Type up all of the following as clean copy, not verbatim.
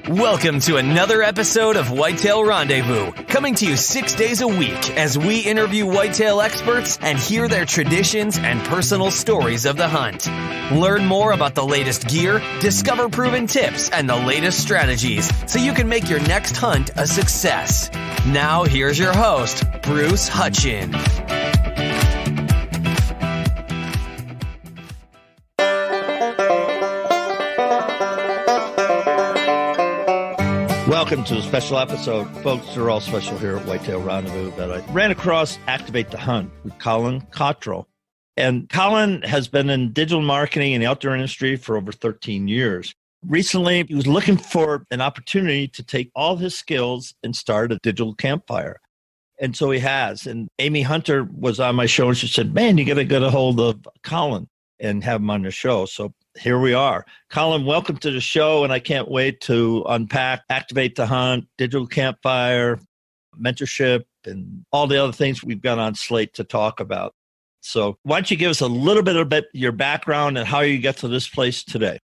Welcome to another episode of Whitetail Rendezvous, coming to you 6 days a week as we interview whitetail experts and hear their traditions and personal stories of the hunt. Learn more about the latest gear, discover proven tips, and the latest strategies so you can make your next hunt a success. Now, here's your host, Bruce Hutchin. Welcome to a special episode. Folks, they're all special here at Whitetail Rendezvous, but I ran across Activate the Hunt with Collin Cottrell. And Collin has been in digital marketing in the outdoor industry for over 13 years. Recently, he was looking for an opportunity to take all his skills and start a Digital Campfire. And so he has. And Amy Hunter was on my show and she said, man, you got to get a hold of Collin and have him on the show. So here we are. Collin, welcome to the show, and I can't wait to unpack Activate the Hunt, Digital Campfire, mentorship, and all the other things we've got on slate to talk about. So why don't you give us a little bit of your background and how you get to this place today?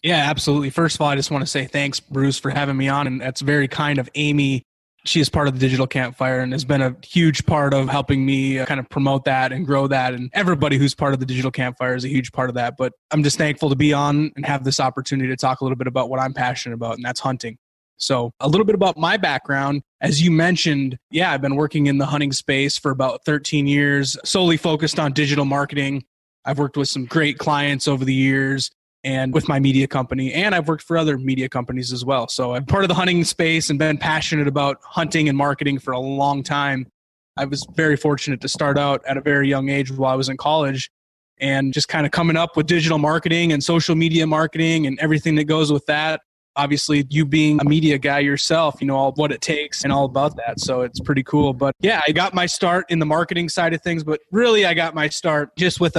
Yeah, absolutely. First of all, I just want to say thanks, Bruce, for having me on, and that's very kind of Amy. She is part of the Digital Campfire and has been a huge part of helping me kind of promote that and grow that. And everybody who's part of the Digital Campfire is a huge part of that. But I'm just thankful to be on and have this opportunity to talk a little bit about what I'm passionate about, and that's hunting. So a little bit about my background. As you mentioned, I've been working in the hunting space for about 13 years, solely focused on digital marketing. I've worked with some great clients over the years, and with my media company, and I've worked for other media companies as well. So I'm part of the hunting space and been passionate about hunting and marketing for a long time. I was very fortunate to start out at a very young age while I was in college and just kind of coming up with digital marketing and social media marketing and everything that goes with that. Obviously, you being a media guy yourself, you know all what it takes and all about that. So it's pretty cool. But I got my start in the marketing side of things, but really I got my start just with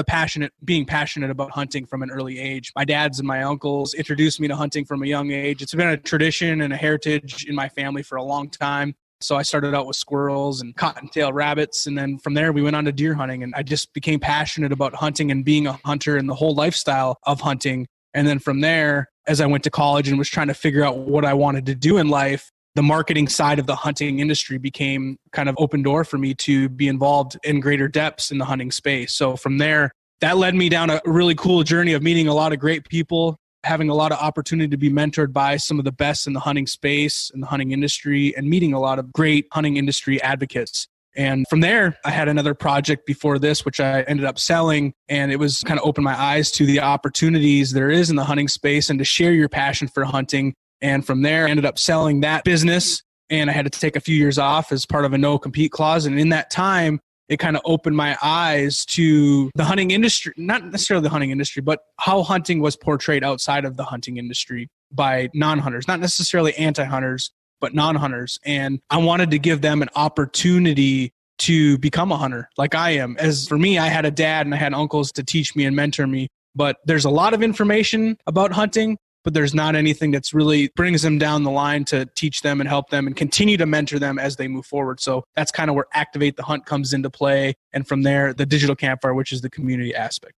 being passionate about hunting from an early age. My dads and my uncles introduced me to hunting from a young age. It's been a tradition and a heritage in my family for a long time. So I started out with squirrels and cottontail rabbits. And then from there, we went on to deer hunting. And I just became passionate about hunting and being a hunter and the whole lifestyle of hunting. And then from there, as I went to college and was trying to figure out what I wanted to do in life, the marketing side of the hunting industry became kind of open door for me to be involved in greater depths in the hunting space. So from there, that led me down a really cool journey of meeting a lot of great people, having a lot of opportunity to be mentored by some of the best in the hunting space and the hunting industry, and meeting a lot of great hunting industry advocates. And from there, I had another project before this, which I ended up selling. And it was kind of opened my eyes to the opportunities there is in the hunting space and to share your passion for hunting. And from there, I ended up selling that business. And I had to take a few years off as part of a no-compete clause. And in that time, it kind of opened my eyes to the hunting industry, not necessarily the hunting industry, but how hunting was portrayed outside of the hunting industry by non-hunters, not necessarily anti-hunters, but non-hunters. And I wanted to give them an opportunity to become a hunter like I am. As for me, I had a dad and I had uncles to teach me and mentor me, but there's a lot of information about hunting, but there's not anything that's really brings them down the line to teach them and help them and continue to mentor them as they move forward. So that's kind of where Activate the Hunt comes into play. And from there, the Digital Campfire, which is the community aspect.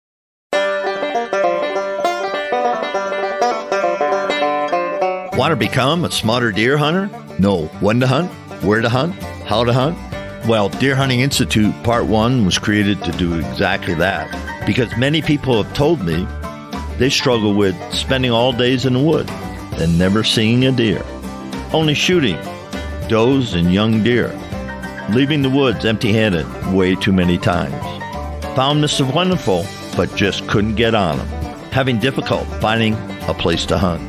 Want to become a smarter deer hunter? Know when to hunt, where to hunt, how to hunt? Well, Deer Hunting Institute Part 1 was created to do exactly that, because many people have told me they struggle with spending all days in the woods and never seeing a deer, only shooting does and young deer, leaving the woods empty-handed way too many times. Found this wonderful, but just couldn't get on them, having difficult finding a place to hunt.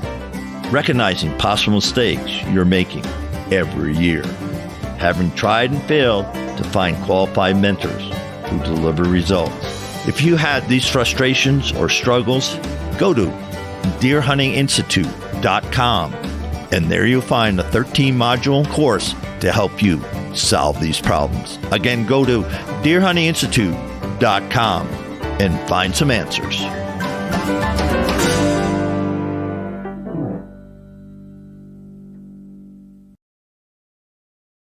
Recognizing possible mistakes you're making every year. Having tried and failed to find qualified mentors who deliver results. If you had these frustrations or struggles, go to deerhuntinginstitute.com, and there you'll find a 13-module course to help you solve these problems. Again, go to deerhuntinginstitute.com and find some answers.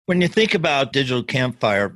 When you think about Digital Campfire,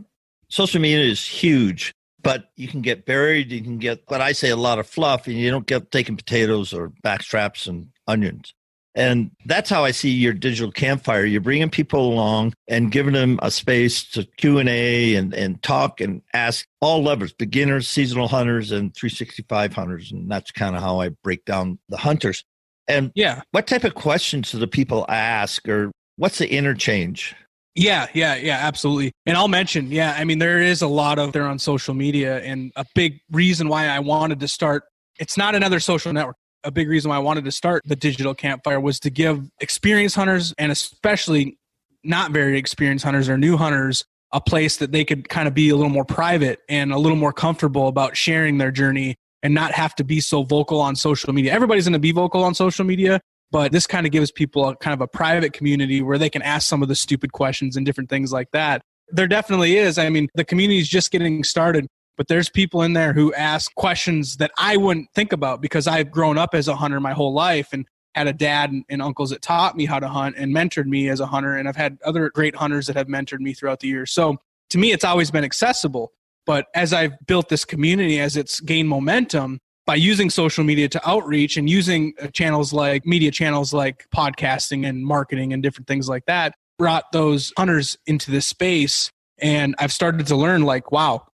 social media is huge, but you can get buried. You can get what I say a lot of fluff, and you don't get taking potatoes or backstraps and onions. And that's how I see your digital campfire. You're bringing people along and giving them a space to Q&A and talk and ask all levels, beginners, seasonal hunters, and 365 hunters. And that's kind of how I break down the hunters. And what type of questions do the people ask, or what's the interchange? Yeah, absolutely. And I'll mention, there is a lot of there on social media, and a big reason why I wanted to start, it's not another social network. A big reason why I wanted to start the Digital Campfire was to give experienced hunters, and especially not very experienced hunters or new hunters, a place that they could kind of be a little more private and a little more comfortable about sharing their journey and not have to be so vocal on social media. Everybody's going to be vocal on social media, but this kind of gives people a kind of a private community where they can ask some of the stupid questions and different things like that. There definitely is. The community is just getting started, but there's people in there who ask questions that I wouldn't think about because I've grown up as a hunter my whole life and had a dad and uncles that taught me how to hunt and mentored me as a hunter. And I've had other great hunters that have mentored me throughout the years. So to me, it's always been accessible. But as I've built this community, as it's gained momentum, by using social media to outreach and using media channels like podcasting and marketing and different things like that, brought those hunters into this space. And I've started to learn wow,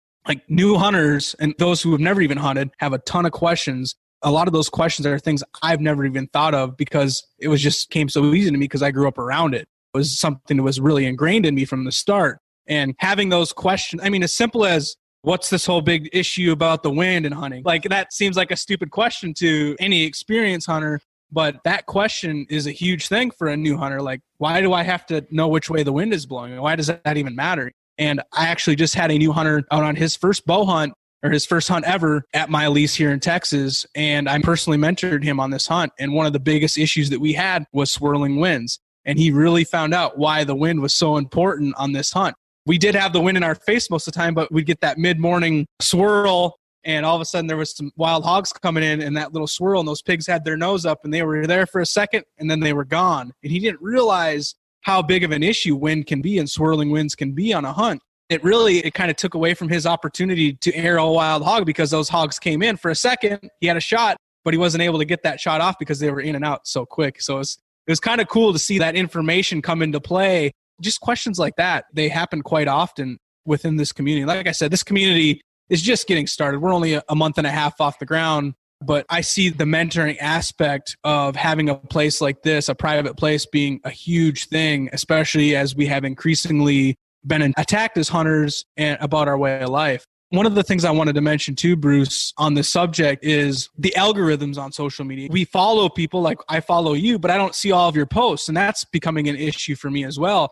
new hunters and those who have never even hunted have a ton of questions. A lot of those questions are things I've never even thought of because it was just came so easy to me because I grew up around it. It was something that was really ingrained in me from the start. And having those questions, as simple as, what's this whole big issue about the wind in hunting? That seems like a stupid question to any experienced hunter, but that question is a huge thing for a new hunter. Why do I have to know which way the wind is blowing? Why does that even matter? And I actually just had a new hunter out on his first bow hunt, or his first hunt ever, at my lease here in Texas. And I personally mentored him on this hunt. And one of the biggest issues that we had was swirling winds. And he really found out why the wind was so important on this hunt. We did have the wind in our face most of the time, but we'd get that mid-morning swirl, and all of a sudden there was some wild hogs coming in, and that little swirl, and those pigs had their nose up, and they were there for a second, and then they were gone. And he didn't realize how big of an issue wind can be and swirling winds can be on a hunt. It kind of took away from his opportunity to arrow a wild hog because those hogs came in for a second. He had a shot, but he wasn't able to get that shot off because they were in and out so quick. So it was kind of cool to see that information come into play. Just questions like that, they happen quite often within this community. Like I said, this community is just getting started. We're only a month and a half off the ground, but I see the mentoring aspect of having a place like this, a private place, being a huge thing, especially as we have increasingly been attacked as hunters and about our way of life. One of the things I wanted to mention too, Bruce, on this subject is the algorithms on social media. We follow people, like I follow you, but I don't see all of your posts, and that's becoming an issue for me as well.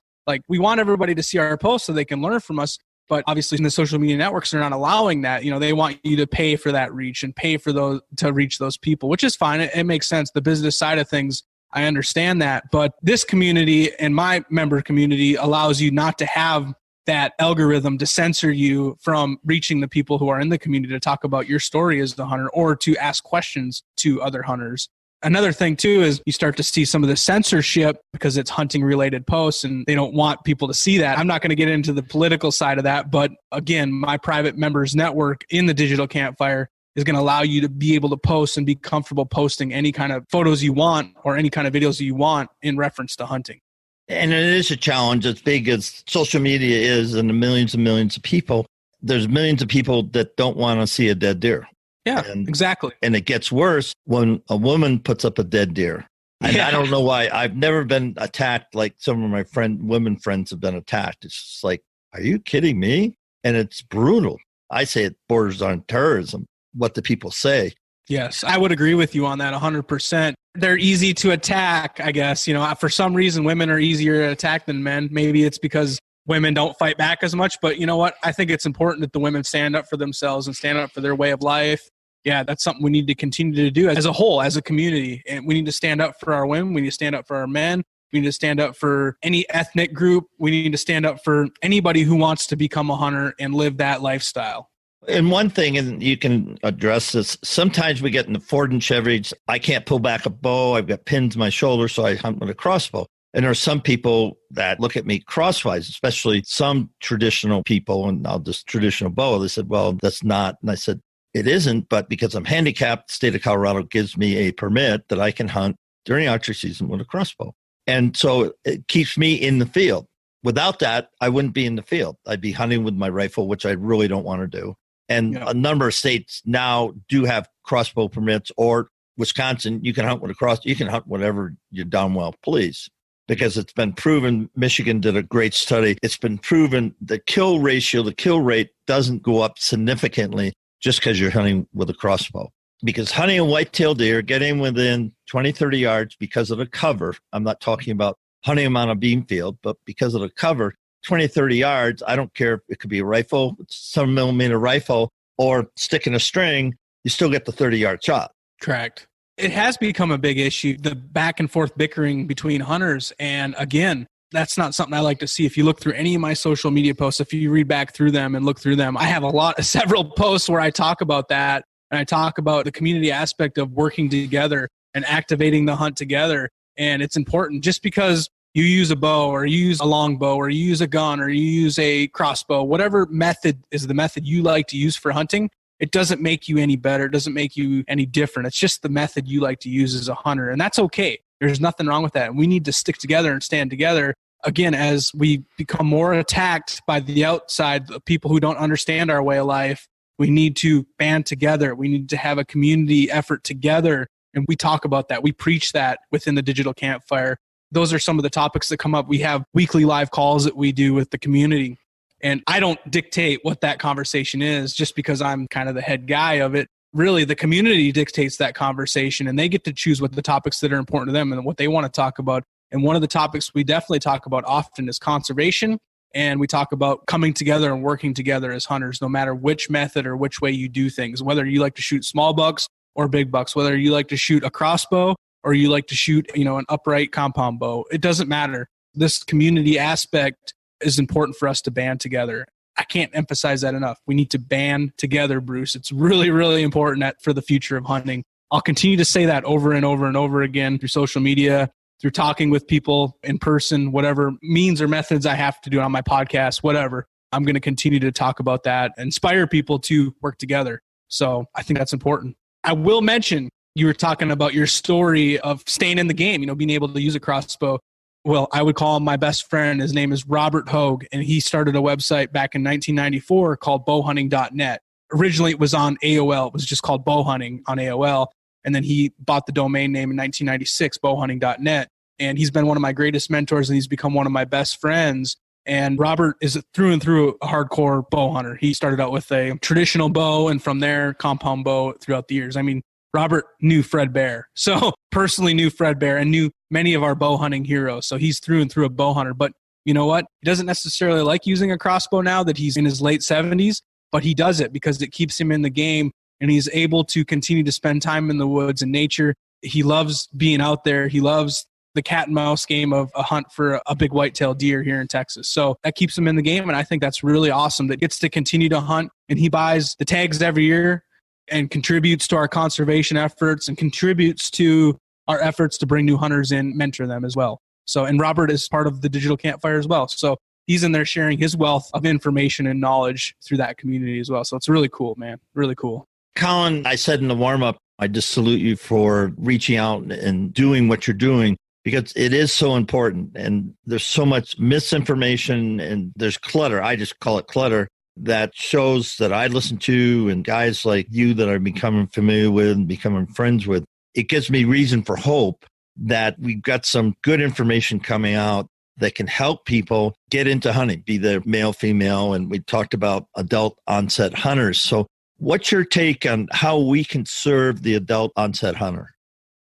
We want everybody to see our posts so they can learn from us. But obviously in the social media networks, they're not allowing that. They want you to pay for that reach and pay for those to reach those people, which is fine. It makes sense. The business side of things, I understand that. But this community and my member community allows you not to have that algorithm to censor you from reaching the people who are in the community to talk about your story as the hunter or to ask questions to other hunters. Another thing too is you start to see some of the censorship because it's hunting related posts and they don't want people to see that. I'm not going to get into the political side of that, but again, my private members network in the Digital Campfire is going to allow you to be able to post and be comfortable posting any kind of photos you want or any kind of videos you want in reference to hunting. And it is a challenge as big as social media is and the millions and millions of people. There's millions of people that don't want to see a dead deer. Yeah, exactly. And it gets worse when a woman puts up a dead deer. And I don't know why. I've never been attacked like some of my women friends have been attacked. It's just like, are you kidding me? And it's brutal. I say it borders on terrorism, what the people say. Yes, I would agree with you on that 100%. They're easy to attack, I guess. For some reason, women are easier to attack than men. Maybe it's because women don't fight back as much. But you know what? I think it's important that the women stand up for themselves and stand up for their way of life. Yeah, that's something we need to continue to do as a whole, as a community. And we need to stand up for our women. We need to stand up for our men. We need to stand up for any ethnic group. We need to stand up for anybody who wants to become a hunter and live that lifestyle. And one thing, and you can address this, sometimes we get in the Ford and Chevys. I can't pull back a bow. I've got pins in my shoulder, so I hunt with a crossbow. And there are some people that look at me crosswise, especially some traditional people, and I'll just traditional bow. They said, well, that's not. And I said, it isn't, but because I'm handicapped, the state of Colorado gives me a permit that I can hunt during archery season with a crossbow. And so it keeps me in the field. Without that, I wouldn't be in the field. I'd be hunting with my rifle, which I really don't want to do. And a number of states now do have crossbow permits, or Wisconsin, you can hunt with a crossbow. You can hunt whatever you darn well please, because it's been proven. Michigan did a great study. It's been proven the kill rate doesn't go up significantly just because you're hunting with a crossbow. Because hunting a white-tailed deer, getting within 20, 30 yards because of the cover, I'm not talking about hunting them on a bean field, but because of the cover, 20, 30 yards, I don't care if it could be a rifle, 7mm rifle, or sticking a string, you still get the 30-yard shot. Correct. It has become a big issue, the back and forth bickering between hunters. And again, that's not something I like to see. If you look through any of my social media posts, if you read back through them and look through them, I have several posts where I talk about that. And I talk about the community aspect of working together and activating the hunt together. And it's important. Just because you use a bow or you use a longbow or you use a gun or you use a crossbow, whatever method is the method you like to use for hunting, it doesn't make you any better. It doesn't make you any different. It's just the method you like to use as a hunter. And that's okay. There's nothing wrong with that. And we need to stick together and stand together. Again, as we become more attacked by the outside, the people who don't understand our way of life, we need to band together. We need to have a community effort together. And we talk about that. We preach that within the Digital Campfire. Those are some of the topics that come up. We have weekly live calls that we do with the community. And I don't dictate what that conversation is just because I'm kind of the head guy of it. Really, the community dictates that conversation, and they get to choose what the topics that are important to them and what they want to talk about. And one of the topics we definitely talk about often is conservation. And we talk about coming together and working together as hunters, no matter which method or which way you do things, whether you like to shoot small bucks or big bucks, whether you like to shoot a crossbow or you like to shoot, an upright compound bow. It doesn't matter. This community aspect is important for us to band together. I can't emphasize that enough. We need to band together, Bruce. It's really, really important for the future of hunting. I'll continue to say that over and over and over again through social media, through talking with people in person, whatever means or methods I have to do on my podcast, whatever. I'm going to continue to talk about that, inspire people to work together. So I think that's important. I will mention, you were talking about your story of staying in the game, being able to use a crossbow. Well, I would call him my best friend. His name is Robert Hogue, and he started a website back in 1994 called bowhunting.net. Originally, it was on AOL. It was just called Bowhunting on AOL. And then he bought the domain name in 1996, bowhunting.net. And he's been one of my greatest mentors, and he's become one of my best friends. And Robert is through and through a hardcore bow hunter. He started out with a traditional bow, and from there, compound bow throughout the years. I mean, Robert knew Fred Bear. So personally knew Fred Bear and knew many of our bow hunting heroes. So he's through and through a bow hunter. But you know what? He doesn't necessarily like using a crossbow now that he's in his late 70s, but he does it because it keeps him in the game, and he's able to continue to spend time in the woods and nature. He loves being out there. He loves the cat and mouse game of a hunt for a big white-tailed deer here in Texas. So that keeps him in the game, and I think that's really awesome that he gets to continue to hunt, and he buys the tags every year and contributes to our conservation efforts and contributes to our efforts to bring new hunters in, mentor them as well. So, and Robert is part of the Digital Campfire as well. So he's in there sharing his wealth of information and knowledge through that community as well. So it's really cool, man. Really cool. Collin, I said in the warm-up, I just salute you for reaching out and doing what you're doing, because it is so important. And there's so much misinformation and there's clutter. I just call it clutter, that shows that I listen to, and guys like you that I'm becoming familiar with and becoming friends with. It gives me reason for hope that we've got some good information coming out that can help people get into hunting, be they male, female, and we talked about adult onset hunters. So what's your take on how we can serve the adult onset hunter?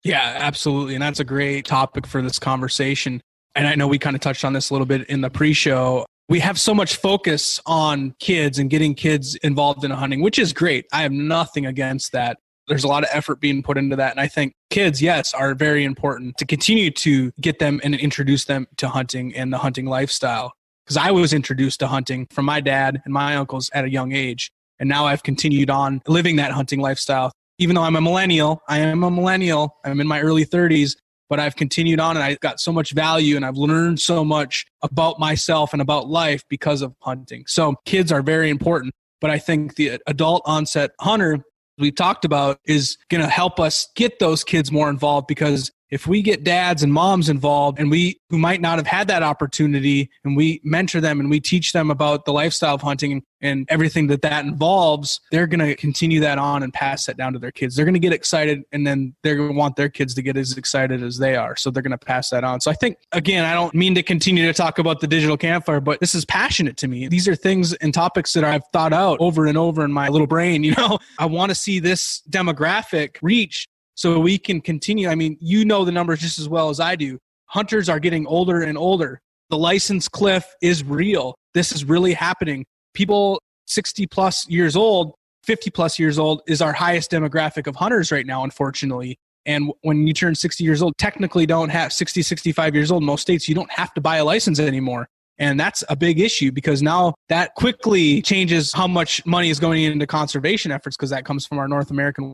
Yeah, absolutely. And that's a great topic for this conversation. And I know we kind of touched on this a little bit in the pre-show. We have so much focus on kids and getting kids involved in hunting, which is great. I have nothing against that. There's a lot of effort being put into that. And I think kids, yes, are very important to continue to get them and introduce them to hunting and the hunting lifestyle. Because I was introduced to hunting from my dad and my uncles at a young age. And now I've continued on living that hunting lifestyle. Even though I'm a millennial, I'm in my early 30s, but I've continued on, and I got so much value, and I've learned so much about myself and about life because of hunting. So kids are very important, but I think the adult onset hunter we've talked about is going to help us get those kids more involved, because if we get dads and moms involved and who might not have had that opportunity, and we mentor them and we teach them about the lifestyle of hunting and everything that involves, they're going to continue that on and pass that down to their kids. They're going to get excited, and then they're going to want their kids to get as excited as they are. So they're going to pass that on. So I think, again, I don't mean to continue to talk about the Digital Campfire, but this is passionate to me. These are things and topics that I've thought out over and over in my little brain. I want to see this demographic reach so we can continue. I mean, the numbers just as well as I do. Hunters are getting older and older. The license cliff is real. This is really happening. People 60 plus years old, 50 plus years old is our highest demographic of hunters right now, unfortunately. And when you turn 60 years old, technically don't have 60, 65 years old, in most states, you don't have to buy a license anymore. And that's a big issue because now that quickly changes how much money is going into conservation efforts, because that comes from our North American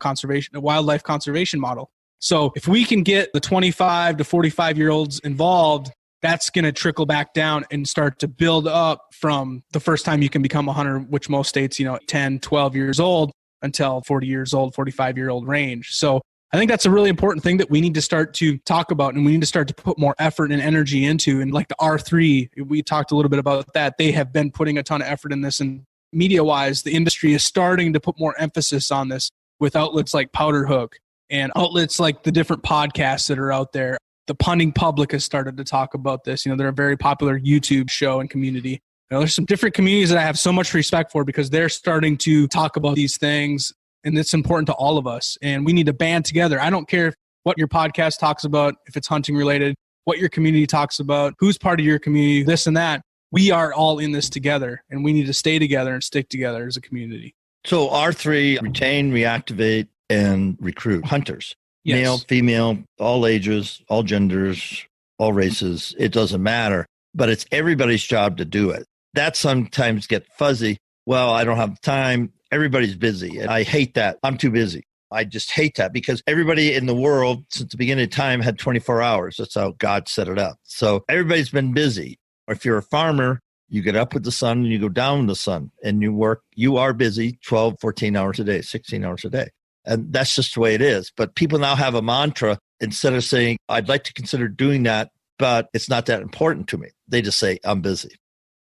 wildlife conservation model. So if we can get the 25 to 45-year-olds involved, that's going to trickle back down and start to build up from the first time you can become a hunter, which most states, 10, 12 years old until 40 years old, 45-year-old range. So I think that's a really important thing that we need to start to talk about, and we need to start to put more effort and energy into. And like the R3, we talked a little bit about that. They have been putting a ton of effort in this, and media-wise, the industry is starting to put more emphasis on this with outlets like Powder Hook and outlets like the different podcasts that are out there. The punting public has started to talk about this. They're a very popular YouTube show and community. There's some different communities that I have so much respect for because they're starting to talk about these things. And it's important to all of us. And we need to band together. I don't care what your podcast talks about, if it's hunting related, what your community talks about, who's part of your community, this and that. We are all in this together, and we need to stay together and stick together as a community. So R3, retain, reactivate, and recruit hunters. Yes. Male, female, all ages, all genders, all races. It doesn't matter. But it's everybody's job to do it. That sometimes gets fuzzy. Well, I don't have time. Everybody's busy. And I hate that. I'm too busy. I just hate that because everybody in the world since the beginning of time had 24 hours. That's how God set it up. So everybody's been busy. If you're a farmer, you get up with the sun and you go down with the sun and you work. You are busy 12, 14 hours a day, 16 hours a day. And that's just the way it is. But people now have a mantra. Instead of saying, I'd like to consider doing that, but it's not that important to me. They just say, I'm busy.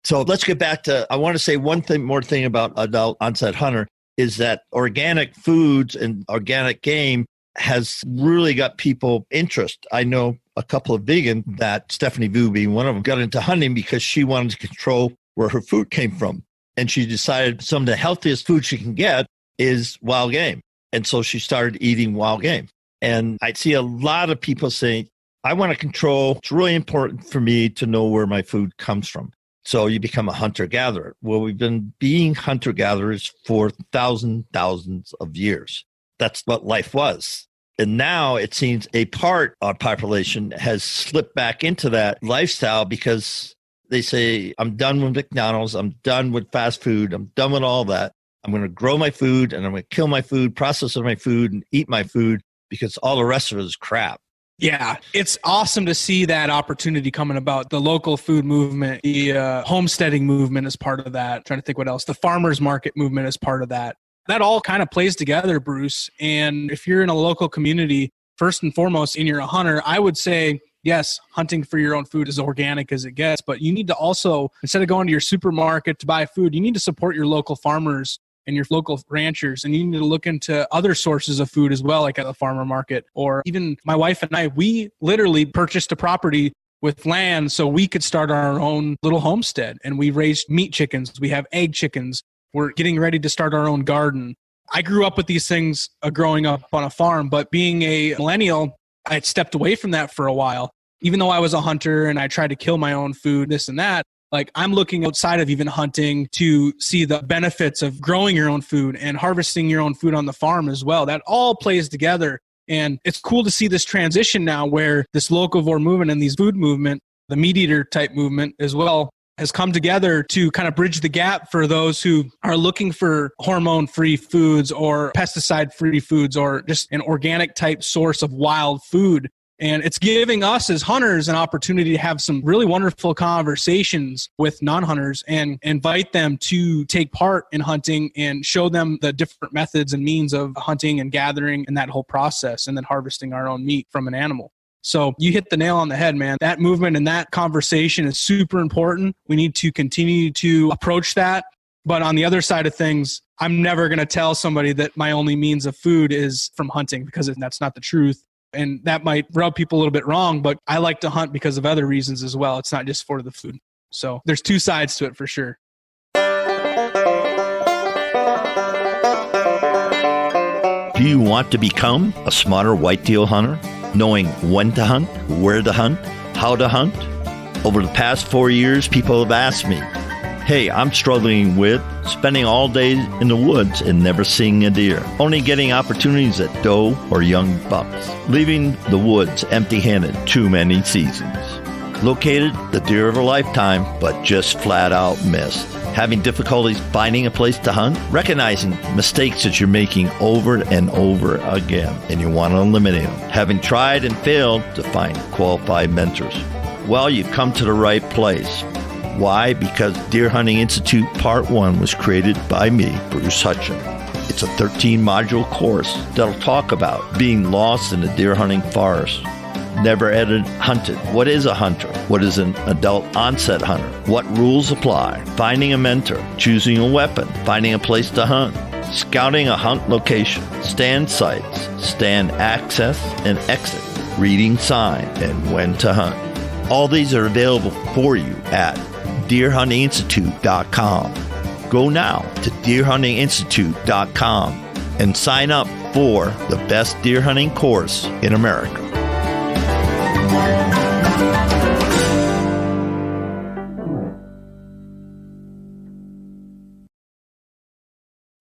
So let's get back to, I want to say one more thing about adult onset hunter is that organic foods and organic game has really got people interest. I know a couple of vegan that Stephanie Vu being one of them got into hunting because she wanted to control where her food came from. And she decided some of the healthiest food she can get is wild game. And so she started eating wild game. And I see a lot of people saying, I want to control. It's really important for me to know where my food comes from. So you become a hunter-gatherer. Well, we've been being hunter-gatherers for thousands of years. That's what life was. And now it seems a part of our population has slipped back into that lifestyle because they say, I'm done with McDonald's. I'm done with fast food. I'm done with all that. I'm going to grow my food and I'm going to kill my food, process my food, and eat my food because all the rest of it is crap. Yeah, it's awesome to see that opportunity coming about. The local food movement, the homesteading movement is part of that. I'm trying to think what else. The farmers market movement is part of that. That all kind of plays together, Bruce. And if you're in a local community, first and foremost, and you're a hunter, I would say, yes, hunting for your own food is organic as it gets. But you need to also, instead of going to your supermarket to buy food, you need to support your local farmers and your local ranchers, and you need to look into other sources of food as well, like at the farmer market. Or even my wife and I, we literally purchased a property with land so we could start our own little homestead. And we raised meat chickens. We have egg chickens. We're getting ready to start our own garden. I grew up with these things growing up on a farm, but being a millennial, I had stepped away from that for a while. Even though I was a hunter and I tried to kill my own food, this and that, like I'm looking outside of even hunting to see the benefits of growing your own food and harvesting your own food on the farm as well. That all plays together. And it's cool to see this transition now where this locavore movement and these food movement, the meat eater type movement as well, has come together to kind of bridge the gap for those who are looking for hormone-free foods or pesticide-free foods or just an organic type source of wild food. And it's giving us as hunters an opportunity to have some really wonderful conversations with non-hunters and invite them to take part in hunting and show them the different methods and means of hunting and gathering and that whole process and then harvesting our own meat from an animal. So you hit the nail on the head, man. That movement and that conversation is super important. We need to continue to approach that. But on the other side of things, I'm never going to tell somebody that my only means of food is from hunting, because that's not the truth. And that might rub people a little bit wrong, but I like to hunt because of other reasons as well. It's not just for the food. So there's two sides to it for sure. Do you want to become a smarter whitetail hunter, knowing when to hunt, where to hunt, how to hunt? Over the past 4 years, people have asked me, hey, I'm struggling with spending all day in the woods and never seeing a deer, only getting opportunities at doe or young bucks, leaving the woods empty-handed too many seasons. Located the deer of a lifetime, but just flat out missed. Having difficulties finding a place to hunt, recognizing mistakes that you're making over and over again, and you want to eliminate them. Having tried and failed to find qualified mentors. Well, you come to the right place. Why? Because Deer Hunting Institute Part 1 was created by me, Bruce Hutchin. It's a 13-module course that'll talk about being lost in the deer hunting forest. Never hunted. What is a hunter? What is an adult onset hunter? What rules apply? Finding a mentor, choosing a weapon, finding a place to hunt, scouting a hunt location, stand sites, stand access and exit, reading sign, and when to hunt. All these are available for you at deerhuntinginstitute.com. Go now to deerhuntinginstitute.com and sign up for the best deer hunting course in America.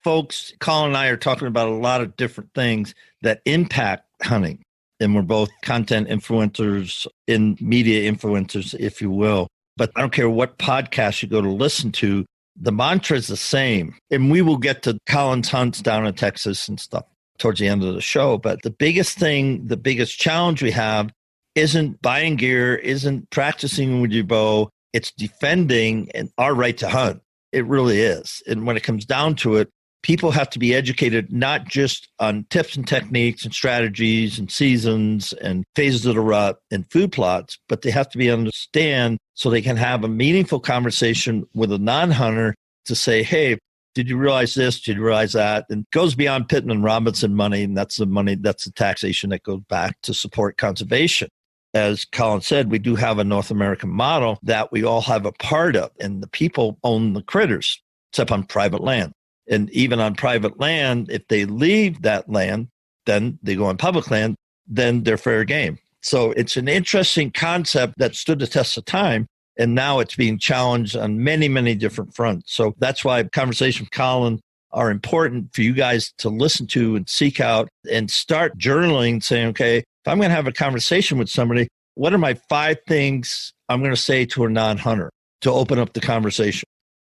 Folks, Collin and I are talking about a lot of different things that impact hunting. And we're both content influencers, in media influencers, if you will. But I don't care what podcast you go to listen to, the mantra is the same. And we will get to Collin's hunts down in Texas and stuff towards the end of the show. But the biggest thing, the biggest challenge we have isn't buying gear, isn't practicing with your bow. It's defending our right to hunt. It really is. And when it comes down to it, people have to be educated not just on tips and techniques and strategies and seasons and phases of the rut and food plots, but they have to be understand so they can have a meaningful conversation with a non-hunter to say, hey, did you realize this? Did you realize that? And it goes beyond Pittman Robinson money, and that's the money, that's the taxation that goes back to support conservation. As Collin said, we do have a North American model that we all have a part of, and the people own the critters, except on private land. And even on private land, if they leave that land, then they go on public land, then they're fair game. So it's an interesting concept that stood the test of time. And now it's being challenged on many, many different fronts. So that's why conversations with Collin are important for you guys to listen to and seek out and start journaling, saying, okay, if I'm going to have a conversation with somebody, what are my 5 things I'm going to say to a non-hunter to open up the conversation?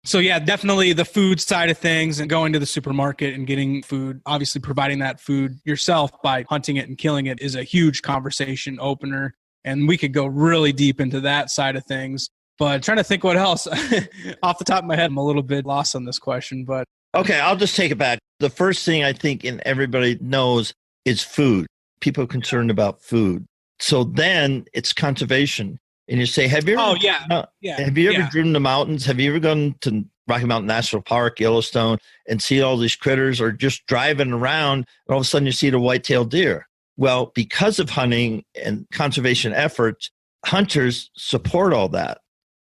So yeah, definitely the food side of things and going to the supermarket and getting food, obviously providing that food yourself by hunting it and killing it is a huge conversation opener. And we could go really deep into that side of things, but trying to think what else. Off the top of my head, I'm a little bit lost on this question, but. Okay, I'll just take it back. The first thing I think everybody knows is food. People are concerned about food. So then it's conservation. And you say, have you ever, have you ever driven the mountains? Have you ever gone to Rocky Mountain National Park, Yellowstone, and see all these critters, or just driving around and all of a sudden you see the white-tailed deer? Well, because of hunting and conservation efforts, hunters support all that.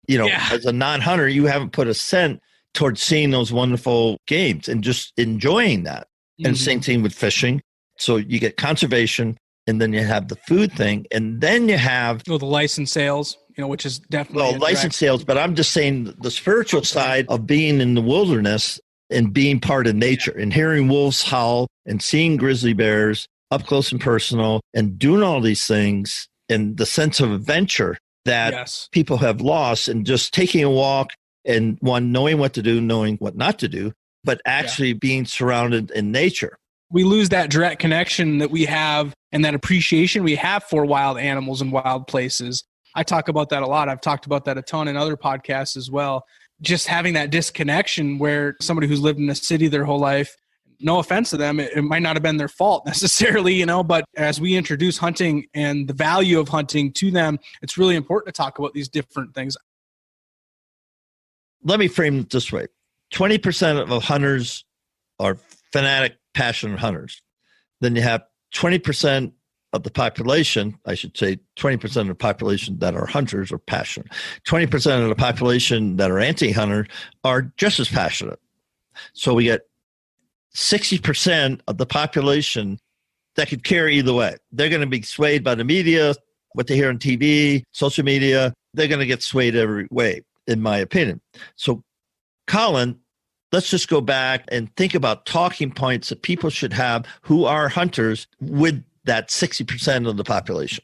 As a non-hunter, you haven't put a cent towards seeing those wonderful games and just enjoying that. Mm-hmm. And the same thing with fishing. So you get conservation, and then you have the food thing, and then you have the license sales, which is definitely license sales. But I'm just saying the spiritual side of being in the wilderness and being part of nature and hearing wolves howl and seeing grizzly bears up close and personal and doing all these things, and the sense of adventure that people have lost, and just taking a walk and knowing what to do, knowing what not to do, but actually being surrounded in nature. We lose that direct connection that we have and that appreciation we have for wild animals and wild places. I talk about that a lot. I've talked about that a ton in other podcasts as well. Just having that disconnection where somebody who's lived in a city their whole life, no offense to them, it might not have been their fault necessarily, but as we introduce hunting and the value of hunting to them, it's really important to talk about these different things. Let me frame it this way. 20% of hunters are fanatic, passionate hunters. Then you have 20% of the population, I should say 20% of the population that are hunters are passionate. 20% of the population that are anti-hunter are just as passionate. So we get 60% of the population that could care either way. They're going to be swayed by the media, what they hear on TV, social media. They're going to get swayed every way, in my opinion. So, Collin, let's just go back and think about talking points that people should have who are hunters with that 60% of the population.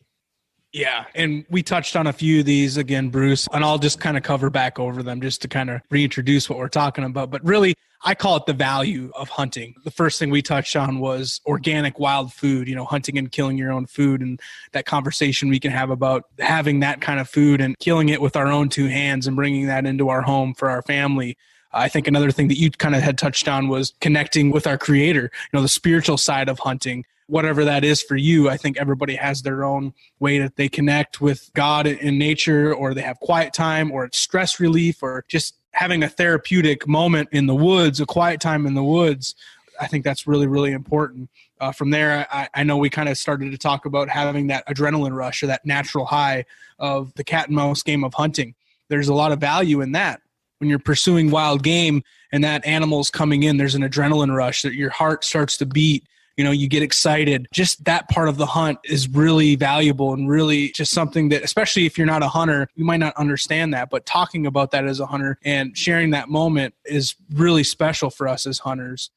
Yeah. And we touched on a few of these again, Bruce, and I'll just kind of cover back over them just to kind of reintroduce what we're talking about. But really, I call it the value of hunting. The first thing we touched on was organic wild food, hunting and killing your own food, and that conversation we can have about having that kind of food and killing it with our own two hands and bringing that into our home for our family. I think another thing that you kind of had touched on was connecting with our creator, the spiritual side of hunting. Whatever that is for you, I think everybody has their own way that they connect with God in nature, or they have quiet time, or it's stress relief, or just having a therapeutic moment in the woods, a quiet time in the woods. I think that's really, really important. From there, I know we kind of started to talk about having that adrenaline rush or that natural high of the cat and mouse game of hunting. There's a lot of value in that. When you're pursuing wild game and that animal's coming in, there's an adrenaline rush that your heart starts to beat. You get excited. Just that part of the hunt is really valuable and really just something that, especially if you're not a hunter, you might not understand that. But talking about that as a hunter and sharing that moment is really special for us as hunters.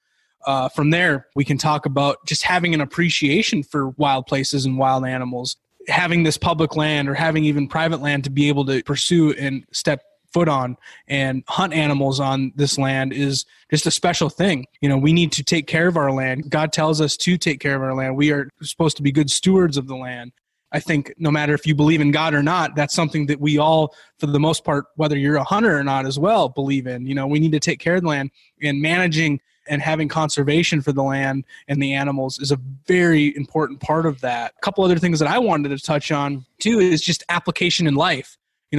From there, we can talk about just having an appreciation for wild places and wild animals. Having this public land or having even private land to be able to pursue and step foot on and hunt animals on this land is just a special thing. We need to take care of our land. God tells us to take care of our land. We are supposed to be good stewards of the land. I think no matter if you believe in God or not, that's something that we all, for the most part, whether you're a hunter or not as well, believe in. We need to take care of the land, and managing and having conservation for the land and the animals is a very important part of that. A couple other things that I wanted to touch on too is just application in life.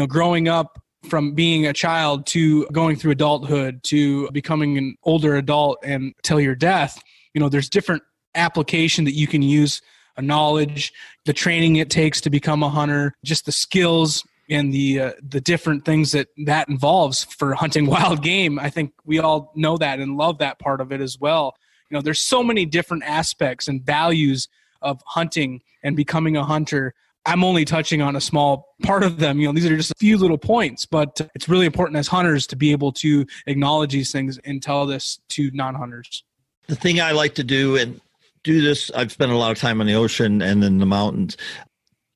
Growing up, from being a child to going through adulthood to becoming an older adult and till your death, there's different application that you can use, a knowledge, the training it takes to become a hunter, just the skills and the different things that involves for hunting wild game. I think we all know that and love that part of it as well. There's so many different aspects and values of hunting and becoming a hunter. I'm only touching on a small part of them. These are just a few little points, but it's really important as hunters to be able to acknowledge these things and tell this to non-hunters. The thing I like to do, and do this, I've spent a lot of time on the ocean and in the mountains.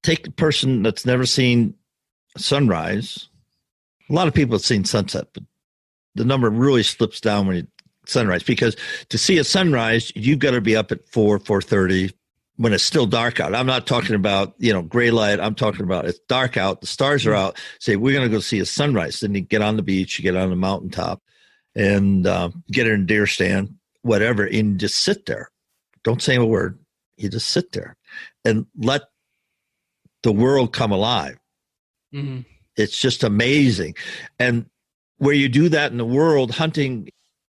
Take the person that's never seen sunrise. A lot of people have seen sunset, but the number really slips down when you sunrise, because to see a sunrise, you've got to be up at 4:30. When it's still dark out. I'm not talking about, gray light. I'm talking about it's dark out. The stars are out. Say, we're going to go see a sunrise. Then you get on the beach, you get on the mountaintop and get in a deer stand, whatever, and just sit there. Don't say a word. You just sit there and let the world come alive. Mm-hmm. It's just amazing. And where you do that in the world, hunting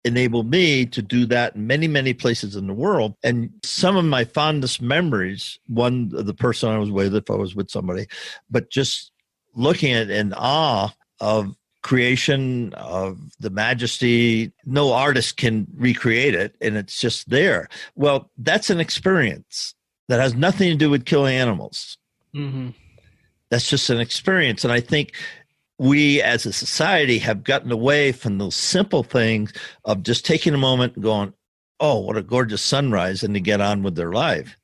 enabled me to do that in many, many places in the world. And some of my fondest memories, one, the person I was with, if I was with somebody, but just looking at in awe of creation, of the majesty. No artist can recreate it, and it's just there. Well, that's an experience that has nothing to do with killing animals. Mm-hmm. That's just an experience. And I think we as a society have gotten away from those simple things of just taking a moment and going, oh, what a gorgeous sunrise, and to get on with their life.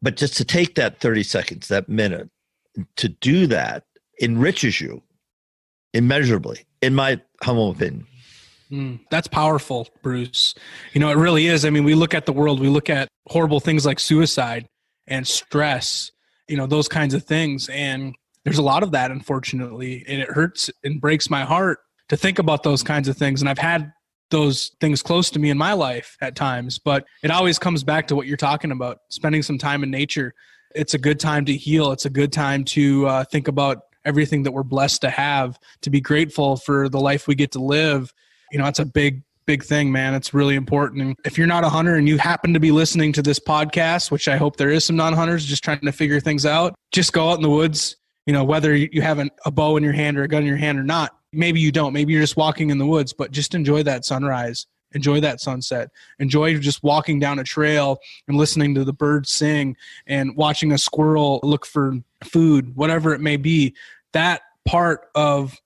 But just to take that 30 seconds, that minute, to do that enriches you immeasurably, in my humble opinion. That's powerful, Bruce. It really is. I mean, we look at the world, we look at horrible things like suicide and stress, those kinds of things. And there's a lot of that, unfortunately, and it hurts and breaks my heart to think about those kinds of things. And I've had those things close to me in my life at times, but it always comes back to what you're talking about, spending some time in nature. It's a good time to heal. It's a good time to think about everything that we're blessed to have, to be grateful for the life we get to live. It's a big thing, man. It's really important. And if you're not a hunter and you happen to be listening to this podcast, which I hope there is some non-hunters just trying to figure things out, just go out in the woods, whether you have a bow in your hand or a gun in your hand or not. Maybe you don't. Maybe you're just walking in the woods, but just enjoy that sunrise. Enjoy that sunset. Enjoy just walking down a trail and listening to the birds sing and watching a squirrel look for food, whatever it may be. That part of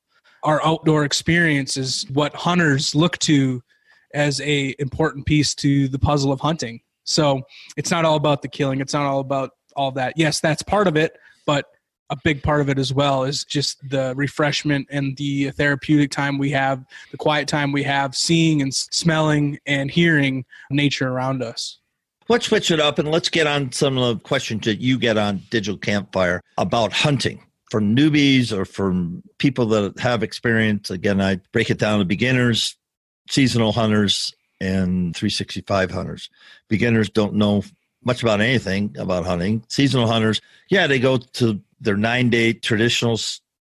our outdoor experience is what hunters look to as a important piece to the puzzle of hunting. So it's not all about the killing. It's not all about all that. Yes, that's part of it, but a big part of it as well is just the refreshment and the therapeutic time we have, the quiet time we have, seeing and smelling and hearing nature around us. Let's switch it up and let's get on some of the questions that you get on Digital Campfire about hunting for newbies or for people that have experience. Again, I break it down to beginners, seasonal hunters, and 365 hunters. Beginners don't know much about anything about hunting. Seasonal hunters, they go to their 9-day traditional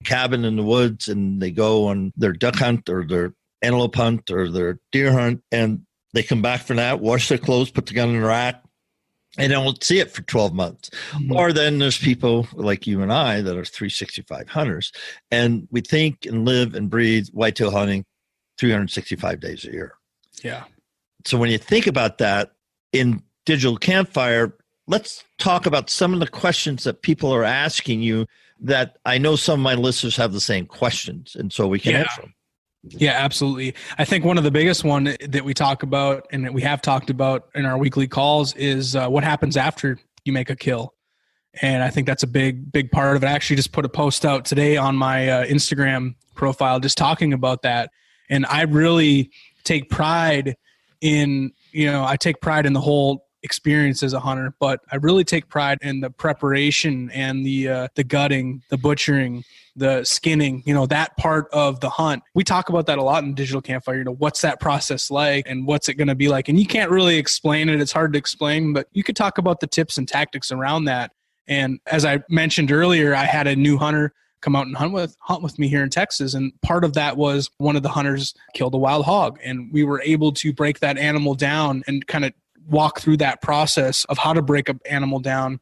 cabin in the woods and they go on their duck hunt or their antelope hunt or their deer hunt, and they come back from that, wash their clothes, put the gun in the rack, and don't see it for 12 months. Mm-hmm. Or then there's people like you and I that are 365 hunters, and we think and live and breathe whitetail hunting 365 days a year. Yeah. So when you think about that in Digital Campfire, let's talk about some of the questions that people are asking you that I know some of my listeners have the same questions, and so we can answer them. Yeah, absolutely. I think one of the biggest one that we talk about and that we have talked about in our weekly calls is what happens after you make a kill. And I think that's a big part of it. I actually just put a post out today on my Instagram profile just talking about that. And I really take pride in, the whole experience as a hunter, but I really take pride in the preparation and the gutting, the butchering, the skinning, that part of the hunt. We talk about that a lot in Digital Campfire. What's that process like and what's it going to be like? And you can't really explain it. It's hard to explain, but you could talk about the tips and tactics around that. And as I mentioned earlier, I had a new hunter come out and hunt with me here in Texas. And part of that was one of the hunters killed a wild hog, and we were able to break that animal down and kind of walk through that process of how to break an animal down.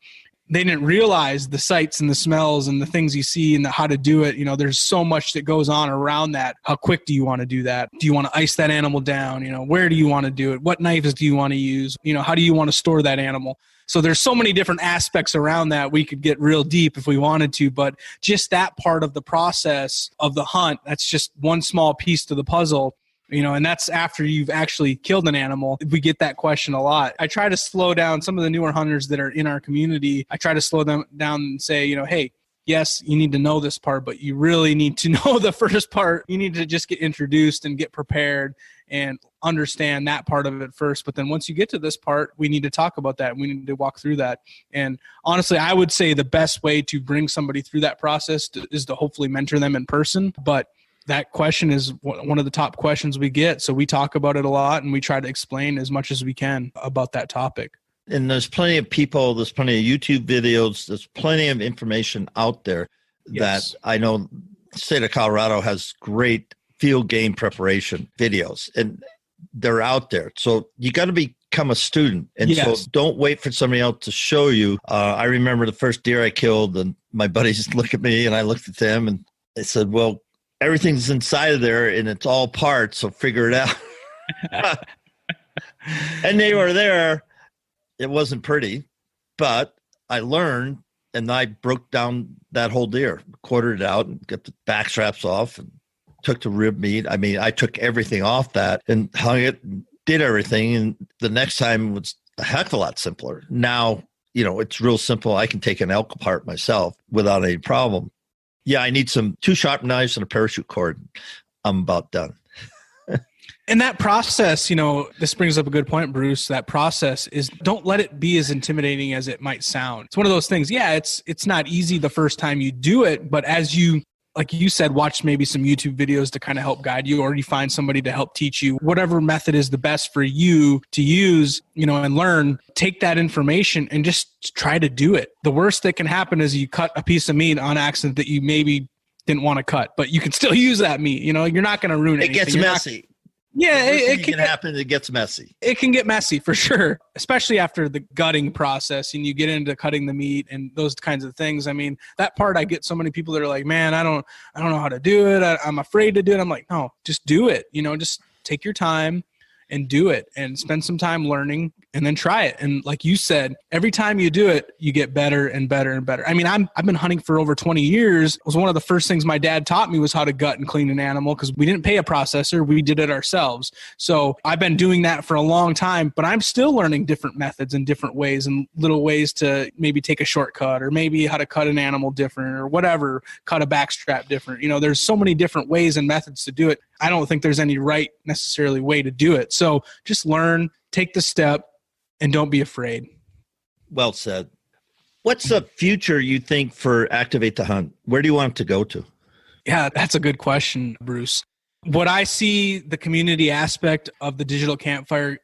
They didn't realize the sights and the smells and the things you see and how to do it. There's so much that goes on around that. How quick do you want to do that? Do you want to ice that animal down? Where do you want to do it? What knives do you want to use? How do you want to store that animal? So there's so many different aspects around that. We could get real deep if we wanted to, but just that part of the process of the hunt, that's just one small piece to the puzzle. And that's after you've actually killed an animal. We get that question a lot. I try to slow down some of the newer hunters that are in our community. I try to slow them down and say, hey, yes, you need to know this part, but you really need to know the first part. You need to just get introduced and get prepared and understand that part of it first. But then once you get to this part, we need to talk about that. We need to walk through that. And honestly, I would say the best way to bring somebody through that process is to hopefully mentor them in person. But that question is one of the top questions we get. So we talk about it a lot and we try to explain as much as we can about that topic. And there's plenty of people, there's plenty of YouTube videos, there's plenty of information out there that I know the state of Colorado has great field game preparation videos, and they're out there. So you got to become a student. And so don't wait for somebody else to show you. I remember the first deer I killed, and my buddies looked at me and I looked at them and they said, well, everything's inside of there and it's all parts, so figure it out. And they were there. It wasn't pretty, but I learned, and I broke down that whole deer, quartered it out and got the back straps off and took the rib meat. I mean, I took everything off that and hung it and did everything. And the next time was a heck of a lot simpler. Now, it's real simple. I can take an elk apart myself without any problem. Yeah, I need some 2 sharp knives and a parachute cord. I'm about done. And that process, this brings up a good point, Bruce. That process is, don't let it be as intimidating as it might sound. It's one of those things. Yeah, it's not easy the first time you do it, but as you like you said, watch maybe some YouTube videos to kind of help guide you, or you find somebody to help teach you whatever method is the best for you to use, and learn. Take that information and just try to do it. The worst that can happen is you cut a piece of meat on accident that you maybe didn't want to cut, but you can still use that meat. You're not going to ruin anything. It gets messy. Yeah, it can happen. It gets messy. It can get messy for sure, especially after the gutting process and you get into cutting the meat and those kinds of things. I mean, that part, I get so many people that are like, man, I don't know how to do it. I'm afraid to do it. I'm like, no, just do it. Just take your time and do it and spend some time learning and then try it. And like you said, every time you do it, you get better and better and better. I mean, I've been hunting for over 20 years. It was one of the first things my dad taught me was how to gut and clean an animal, because we didn't pay a processor. We did it ourselves. So I've been doing that for a long time, but I'm still learning different methods and different ways and little ways to maybe take a shortcut, or maybe how to cut an animal different, or whatever, cut a backstrap different. There's so many different ways and methods to do it. I don't think there's any right necessarily way to do it. So just learn, take the step, and don't be afraid. Well said. What's the future you think for Activate the Hunt? Where do you want it to go to? Yeah, that's a good question, Bruce. What I see the community aspect of the Digital Campfire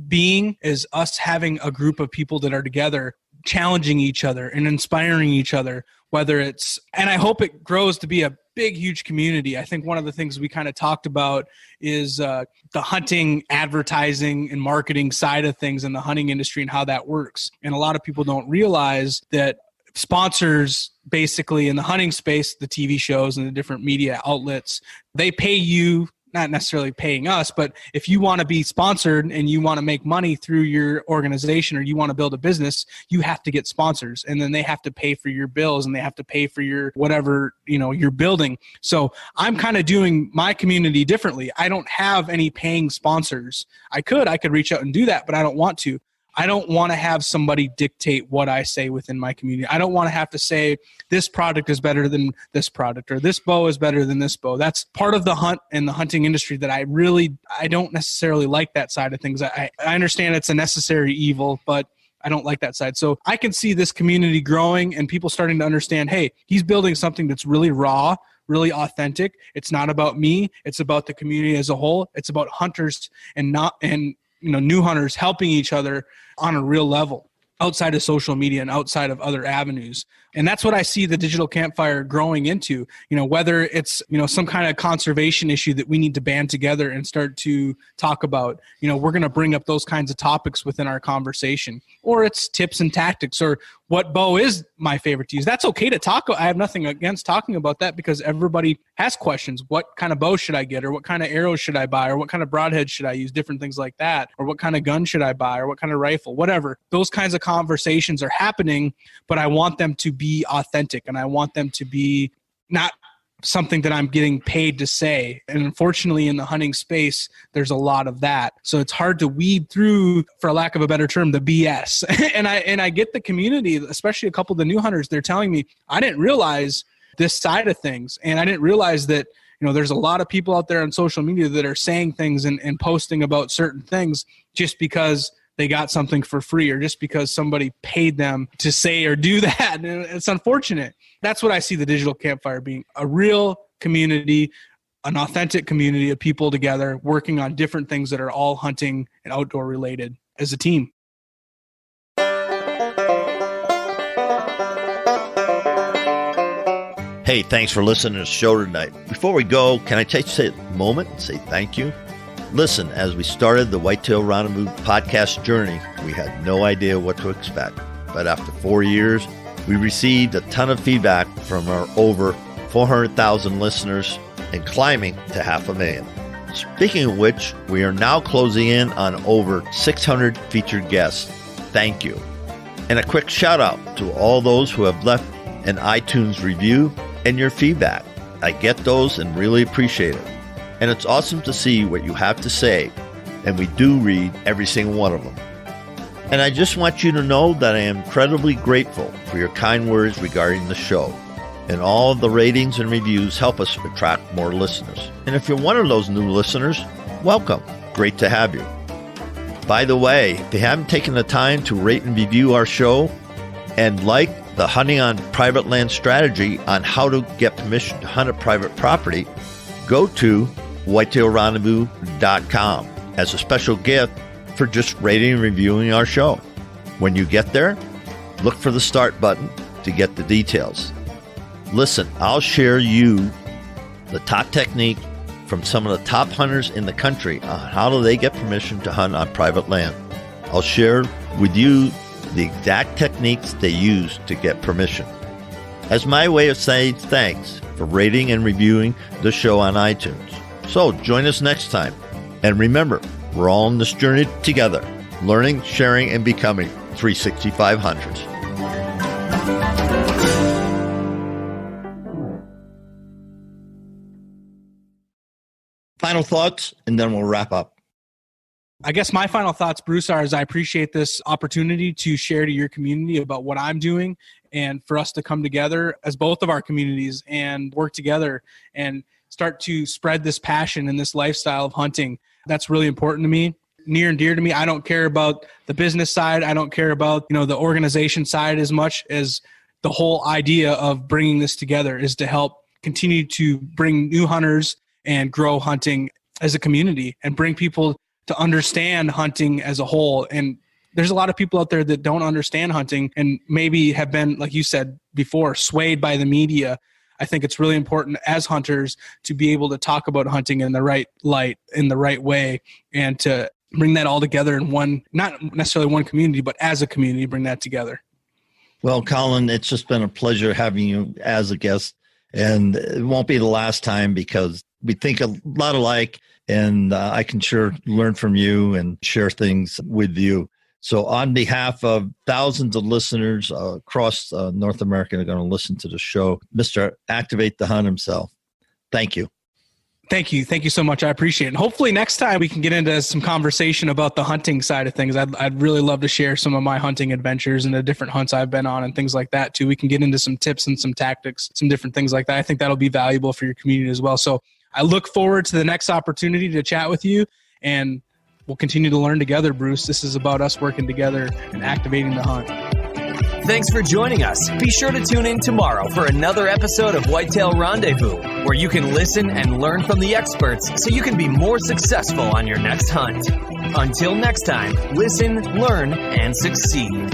being is us having a group of people that are together, challenging each other and inspiring each other, and I hope it grows to be a big, huge community. I think one of the things we kind of talked about is the hunting, advertising, and marketing side of things in the hunting industry and how that works. And a lot of people don't realize that sponsors, basically in the hunting space, the TV shows and the different media outlets, they pay you, not necessarily paying us, but if you want to be sponsored and you want to make money through your organization, or you want to build a business, you have to get sponsors, and then they have to pay for your bills and they have to pay for your whatever, you're building. So I'm kind of doing my community differently. I don't have any paying sponsors. I could reach out and do that, but I don't want to. I don't want to have somebody dictate what I say within my community. I don't want to have to say this product is better than this product, or this bow is better than this bow. That's part of the hunt and the hunting industry that I don't necessarily like that side of things. I understand it's a necessary evil, but I don't like that side. So I can see this community growing and people starting to understand, hey, he's building something that's really raw, really authentic. It's not about me. It's about the community as a whole. It's about hunters and new hunters helping each other on a real level outside of social media and outside of other avenues. And that's what I see the Digital Campfire growing into, whether it's, some kind of conservation issue that we need to band together and start to talk about, we're going to bring up those kinds of topics within our conversation, or it's tips and tactics, or what bow is my favorite to use. That's okay to talk. I have nothing against talking about that, because everybody has questions. What kind of bow should I get? Or what kind of arrows should I buy? Or what kind of broadhead should I use? Different things like that. Or what kind of gun should I buy? Or what kind of rifle? Whatever. Those kinds of conversations are happening, but I want them to be authentic, and I want them to be not something that I'm getting paid to say. And unfortunately, in the hunting space, there's a lot of that. So it's hard to weed through, for lack of a better term, the BS. and I get the community, especially a couple of the new hunters, they're telling me, I didn't realize this side of things. And I didn't realize that, there's a lot of people out there on social media that are saying things and posting about certain things just because they got something for free, or just because somebody paid them to say or do that. And it's unfortunate. That's what I see the Digital Campfire being: a real community, an authentic community of people together working on different things that are all hunting and outdoor related as a team. Hey, thanks for listening to the show tonight. Before we go, can I take a moment and say thank you? Listen, as we started the Whitetail Rendezvous podcast journey, we had no idea what to expect. But after 4 years, we received a ton of feedback from our over 400,000 listeners and climbing to 500,000. Speaking of which, we are now closing in on over 600 featured guests. Thank you. And a quick shout out to all those who have left an iTunes review and your feedback. I get those and really appreciate it. And it's awesome to see what you have to say, and we do read every single one of them. And I just want you to know that I am incredibly grateful for your kind words regarding the show. And all of the ratings and reviews help us attract more listeners. And if you're one of those new listeners, welcome. Great to have you. By the way, if you haven't taken the time to rate and review our show and like the Hunting on Private Land strategy on how to get permission to hunt a private property, go to whitetailrendezvous.com as a special gift for just rating and reviewing our show. When you get there, look for the start button to get the details. Listen, I'll share you the top technique from some of the top hunters in the country on how do they get permission to hunt on private land. I'll share with you the exact techniques they use to get permission, as my way of saying thanks for rating and reviewing the show on iTunes. So join us next time. And remember, we're all on this journey together, learning, sharing, and becoming 365 hunters. Final thoughts, and then we'll wrap up. I guess my final thoughts, Bruce, are I appreciate this opportunity to share to your community about what I'm doing and for us to come together as both of our communities and work together and start to spread this passion and this lifestyle of hunting. That's really important to me, near and dear to me. I don't care about the business side. I don't care about, the organization side as much as the whole idea of bringing this together is to help continue to bring new hunters and grow hunting as a community and bring people to understand hunting as a whole. And there's a lot of people out there that don't understand hunting and maybe have been, like you said before, swayed by the media. I think it's really important as hunters to be able to talk about hunting in the right light, in the right way, and to bring that all together in one, not necessarily one community, but as a community, bring that together. Well, Collin, it's just been a pleasure having you as a guest. And it won't be the last time because we think a lot alike, and I can sure learn from you and share things with you. So on behalf of thousands of listeners across North America that are going to listen to the show, Mr. Activate the Hunt himself, thank you. Thank you. Thank you so much. I appreciate it. And hopefully next time we can get into some conversation about the hunting side of things. I'd really love to share some of my hunting adventures and the different hunts I've been on and things like that too. We can get into some tips and some tactics, some different things like that. I think that'll be valuable for your community as well. So I look forward to the next opportunity to chat with you, and we'll continue to learn together, Bruce. This is about us working together and activating the hunt. Thanks for joining us. Be sure to tune in tomorrow for another episode of Whitetail Rendezvous, where you can listen and learn from the experts so you can be more successful on your next hunt. Until next time, listen, learn, and succeed.